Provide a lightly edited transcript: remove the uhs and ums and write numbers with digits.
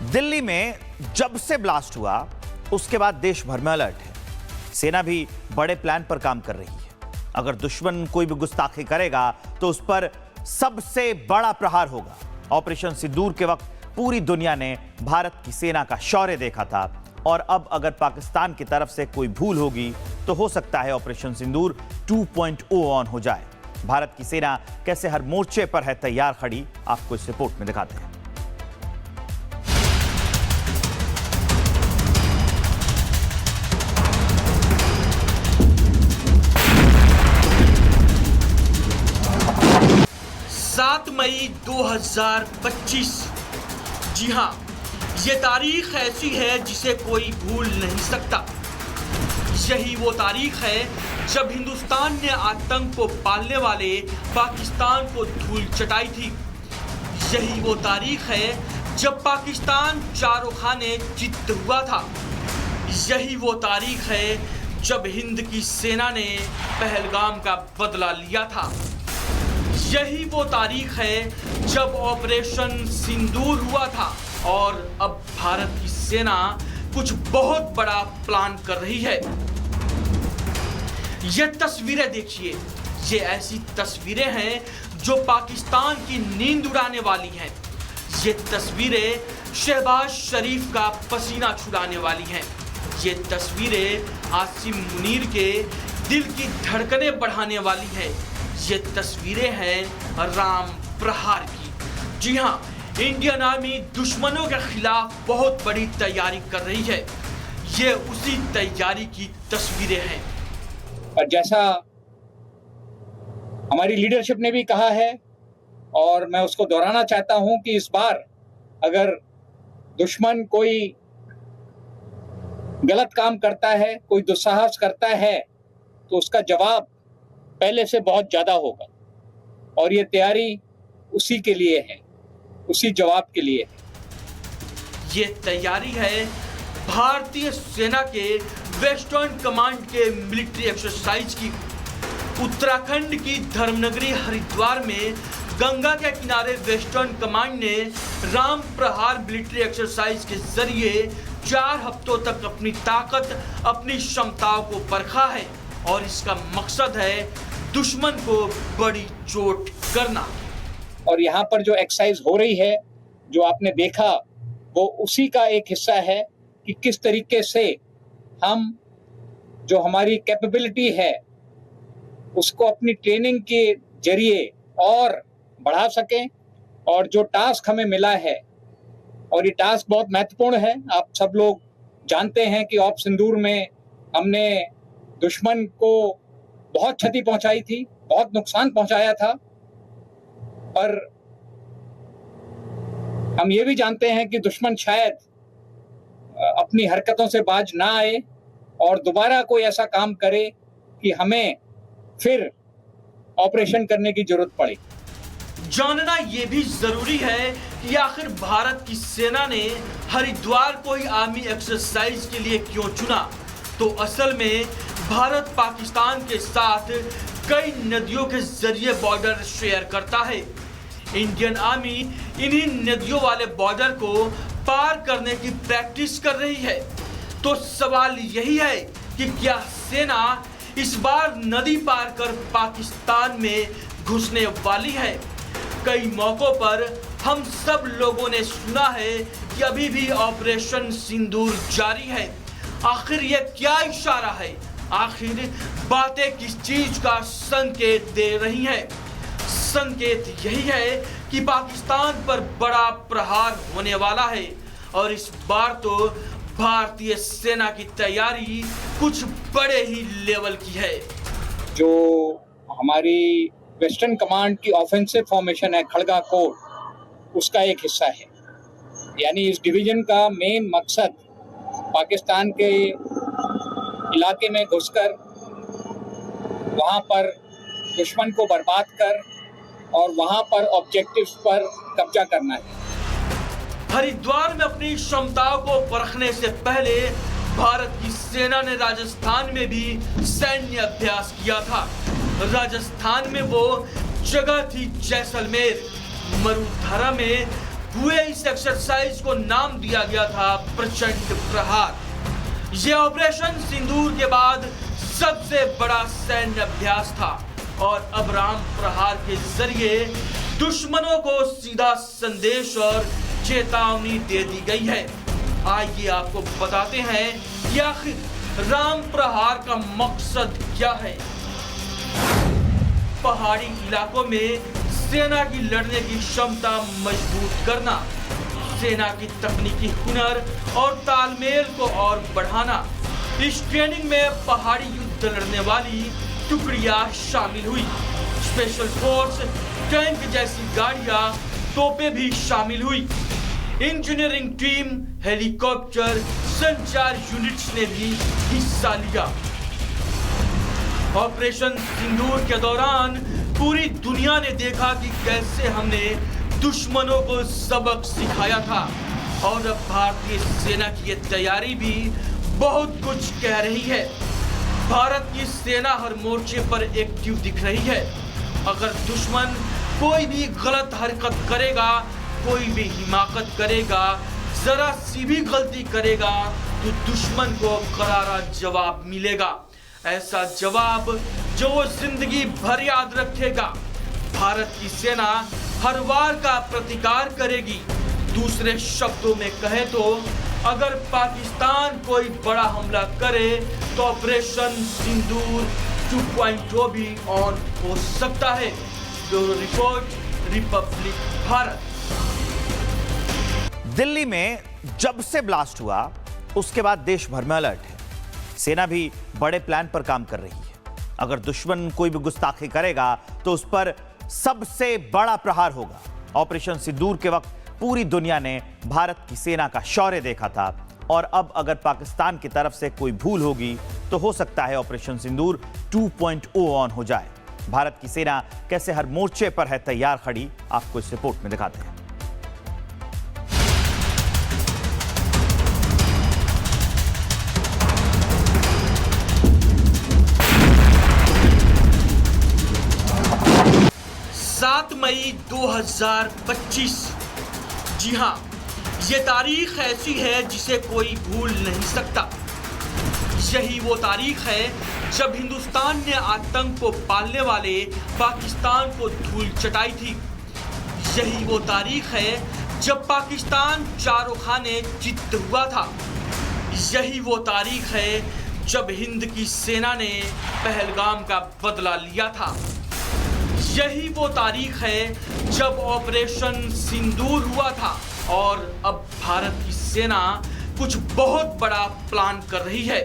दिल्ली में जब से ब्लास्ट हुआ उसके बाद देश भर में अलर्ट है। सेना भी बड़े प्लान पर काम कर रही है। अगर दुश्मन कोई भी गुस्ताखी करेगा तो उस पर सबसे बड़ा प्रहार होगा। ऑपरेशन सिंदूर के वक्त पूरी दुनिया ने भारत की सेना का शौर्य देखा था और अब अगर पाकिस्तान की तरफ से कोई भूल होगी तो हो सकता है ऑपरेशन सिंदूर 2.0 ऑन हो जाए। भारत की सेना कैसे हर मोर्चे पर है तैयार खड़ी, आपको इस रिपोर्ट में दिखाते हैं। मई 2025। जी हां, ये तारीख ऐसी है जिसे कोई भूल नहीं सकता। यही वो तारीख है जब हिंदुस्तान ने आतंक को पालने वाले पाकिस्तान को धूल चटाई थी। यही वो तारीख है जब पाकिस्तान चारों खाने चित्त हुआ था। यही वो तारीख है जब हिंद की सेना ने पहलगाम का बदला लिया था। यही वो तारीख है जब ऑपरेशन सिंदूर हुआ था और अब भारत की सेना कुछ बहुत बड़ा प्लान कर रही है। ये तस्वीरें देखिए, ये ऐसी तस्वीरें हैं जो पाकिस्तान की नींद उड़ाने वाली हैं। ये तस्वीरें शहबाज शरीफ का पसीना छुड़ाने वाली हैं। ये तस्वीरें आसिम मुनीर के दिल की धड़कनें बढ़ाने वाली हैं। ये तस्वीरें हैं राम प्रहार की। जी हाँ, इंडियन आर्मी दुश्मनों के खिलाफ बहुत बड़ी तैयारी कर रही है। ये उसी तैयारी की तस्वीरें हैं। और जैसा हमारी लीडरशिप ने भी कहा है और मैं उसको दोहराना चाहता हूं कि इस बार अगर दुश्मन कोई गलत काम करता है, कोई दुस्साहस करता है, तो उसका जवाब पहले से बहुत ज्यादा होगा और ये तैयारी उसी के लिए है, उसी जवाब के लिए है। ये तैयारी है भारतीय सेना के वेस्टर्न कमांड के मिलिट्री एक्सरसाइज की। उत्तराखंड की धर्मनगरी हरिद्वार में गंगा के किनारे वेस्टर्न कमांड ने राम प्रहार मिलिट्री एक्सरसाइज के जरिए 4 हफ्तों तक अपनी ताकत, अपनी क्षमताओं को परखा है और इसका मकसद है दुश्मन को बड़ी चोट करना। और यहाँ पर जो एक्सरसाइज हो रही है, जो आपने देखा, वो उसी का एक हिस्सा है कि किस तरीके से हम जो हमारी कैपेबिलिटी है उसको अपनी ट्रेनिंग के जरिए और बढ़ा सकें। और जो टास्क हमें मिला है, और ये टास्क बहुत महत्वपूर्ण है। आप सब लोग जानते हैं कि ऑप सिंदूर में हमने दुश्मन को बहुत क्षति पहुंचाई थी, बहुत नुकसान पहुंचाया था, पर हम ये भी जानते हैं कि दुश्मन शायद अपनी हरकतों से बाज ना आए और दोबारा कोई ऐसा काम करे कि हमें फिर ऑपरेशन करने की जरूरत पड़े। जानना यह भी जरूरी है कि आखिर भारत की सेना ने हरिद्वार को ही आर्मी एक्सरसाइज के लिए क्यों चुना। तो असल में भारत पाकिस्तान के साथ कई नदियों के जरिए बॉर्डर शेयर करता है। इंडियन आर्मी इन्हीं नदियों वाले बॉर्डर को पार करने की प्रैक्टिस कर रही है। तो सवाल यही है कि क्या सेना इस बार नदी पार कर पाकिस्तान में घुसने वाली है। कई मौकों पर हम सब लोगों ने सुना है कि अभी भी ऑपरेशन सिंदूर जारी है। आखिर ये क्या इशारा है, आखिर बातें किस चीज का संकेत दे रही हैं? संकेत यही है कि पाकिस्तान पर बड़ा प्रहार होने वाला है और इस बार तो भारतीय सेना की तैयारी कुछ बड़े ही लेवल की है। जो हमारी वेस्टर्न कमांड की ऑफेंसिव फॉर्मेशन है, खड़गा कोर, उसका एक हिस्सा है। यानी इस डिवीजन का मेन मकसद पाकिस्तान के इलाके में घुसकर वहां पर दुश्मन को बर्बाद कर और वहां पर ऑब्जेक्टिव्स पर कब्जा करना है। हरिद्वार में अपनी क्षमताओं को परखने से पहले भारत की सेना ने राजस्थान में भी सैन्य अभ्यास किया था। राजस्थान में वो जगह थी जैसलमेर। मरुधरा में हुए इस एक्सरसाइज को नाम दिया गया था प्रचंड प्रहार। यह ऑपरेशन सिंदूर के बाद सबसे बड़ा सैन्य अभ्यास था और अब राम प्रहार के जरिए दुश्मनों को सीधा संदेश और चेतावनी दे दी गई है। आइए आपको बताते हैं कि आखिर राम प्रहार का मकसद क्या है। पहाड़ी इलाकों में सेना की लड़ने की क्षमता मजबूत करना, सेना की तकनीकी हुनर और तालमेल को और बढ़ाना। इस ट्रेनिंग में पहाड़ी युद्ध लड़ने वाली टुकड़ियां शामिल हुई। स्पेशल फोर्स, टैंक जैसी गाड़ियां, तोपें भी शामिल हुई। इंजीनियरिंग टीम, हेलीकॉप्टर, संचार यूनिट्स ने भी हिस्सा लिया। ऑपरेशन सिंदूर के दौरान पूरी दुनिया ने देखा कि कैसे हमने दुश्मनों को सबक सिखाया था और अब भारतीय सेना की ये तैयारी भी बहुत कुछ कह रही है। भारत की सेना हर मोर्चे पर एक्टिव दिख रही है। अगर दुश्मन कोई भी गलत हरकत करेगा, कोई भी हिमाकत करेगा, जरा सी भी गलती करेगा तो दुश्मन को करारा जवाब मिलेगा। ऐसा जवाब जो वो जिंदगी भर याद रखेगा। भारत की सेना हर वार का प्रतिकार करेगी। दूसरे शब्दों में कहे तो अगर पाकिस्तान कोई बड़ा हमला करे तो ऑपरेशन सिंदूर 2.0 भी ऑन हो सकता है। Bureau report, Republic Bharat. Delhi में जब से ब्लास्ट हुआ उसके बाद देश भर में अलर्ट है। सेना भी बड़े प्लान पर काम कर रही है। अगर दुश्मन कोई भी गुस्ताखी करेगा तो उस पर सबसे बड़ा प्रहार होगा। ऑपरेशन सिंदूर के वक्त पूरी दुनिया ने भारत की सेना का शौर्य देखा था और अब अगर पाकिस्तान की तरफ से कोई भूल होगी तो हो सकता है ऑपरेशन सिंदूर 2.0 ऑन हो जाए। भारत की सेना कैसे हर मोर्चे पर है तैयार खड़ी, आपको इस रिपोर्ट में दिखाते हैं। मई 2025। जी हां, ये तारीख ऐसी है जिसे कोई भूल नहीं सकता। यही वो तारीख है जब हिंदुस्तान ने आतंक को पालने वाले पाकिस्तान को धूल चटाई थी। यही वो तारीख है जब पाकिस्तान चारों खाने चित्त हुआ था। यही वो तारीख है जब हिंद की सेना ने पहलगाम का बदला लिया था। यही वो तारीख है जब ऑपरेशन सिंदूर हुआ था और अब भारत की सेना कुछ बहुत बड़ा प्लान कर रही है।